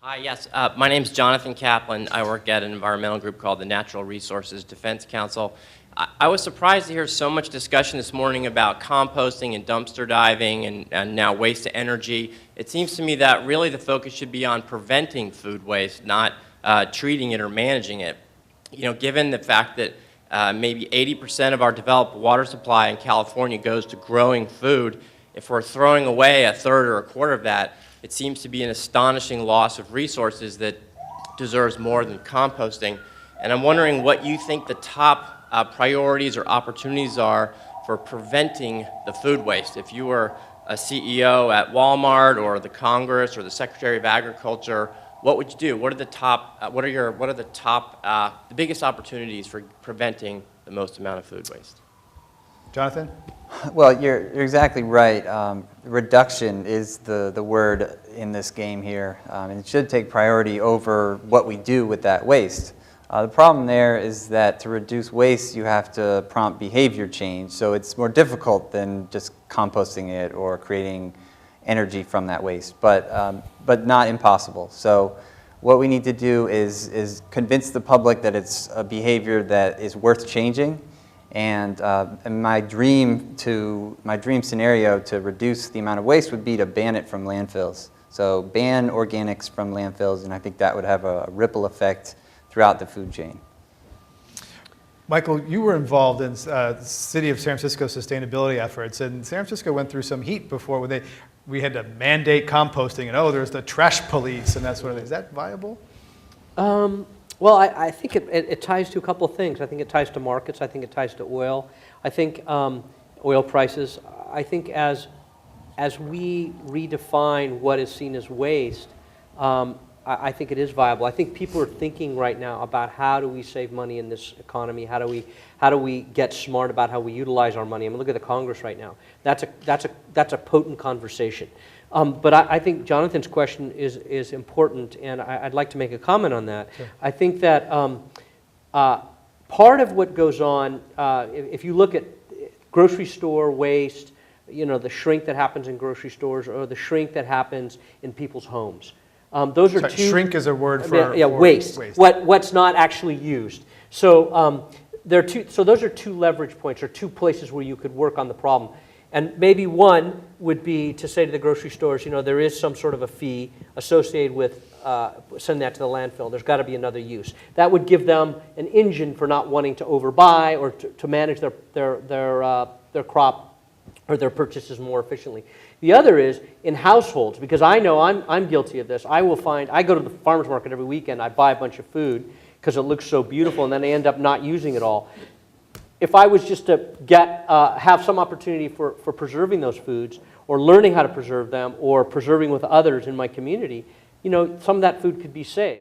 Hi, yes. My name is Jonathan Kaplan. I work at an environmental group called the Natural Resources Defense Council. I was surprised to hear so much discussion this morning about composting and dumpster diving and now waste to energy. It seems to me that really the focus should be on preventing food waste, not treating it or managing it. You know, given the fact that maybe 80% of our developed water supply in California goes to growing food, if we're throwing away a third or a quarter of that, it seems to be an astonishing loss of resources that deserves more than composting. And I'm wondering what you think the top priorities or opportunities are for preventing the food waste. If you were a CEO at Walmart or the Congress or the Secretary of Agriculture, what would you do? What are the top? The biggest opportunities for preventing the most amount of food waste? Jonathan? Well, you're exactly right. Reduction is the word in this game here, and it should take priority over what we do with that waste. The problem there is that to reduce waste, you have to prompt behavior change, so it's more difficult than just composting it or creating energy from that waste, but not impossible. So what we need to do is convince the public that it's a behavior that is worth changing. And my dream scenario to reduce the amount of waste would be to ban it from landfills. So ban organics from landfills, and I think that would have a ripple effect throughout the food chain. Michael, you were involved in the City of San Francisco sustainability efforts, and San Francisco went through some heat before when we had to mandate composting, and there's the trash police and that sort of thing. Is that viable? Well, I think it ties to a couple of things. I think it ties to markets. I think it ties to oil. I think oil prices. I think as we redefine what is seen as waste, I think it is viable. I think people are thinking right now about how do we save money in this economy? How do we get smart about how we utilize our money? I mean, look at the Congress right now. That's a potent conversation. But I think Jonathan's question is important, and I'd like to make a comment on that. Sure. I think that part of what goes on, if you look at grocery store waste, you know, the shrink that happens in grocery stores or the shrink that happens in people's homes. Those are two. Shrink is a word for waste. What's not actually used. So those are two leverage points, or two places where you could work on the problem. And maybe one would be to say to the grocery stores, you know, there is some sort of a fee associated with sending that to the landfill. There's got to be another use. That would give them an engine for not wanting to overbuy or to manage their crop or their purchases more efficiently. The other is in households, because I know I'm guilty of this. I go to the farmer's market every weekend. I buy a bunch of food because it looks so beautiful, and then I end up not using it all. If I was just to have some opportunity for preserving those foods, or learning how to preserve them, or preserving with others in my community, you know, some of that food could be saved.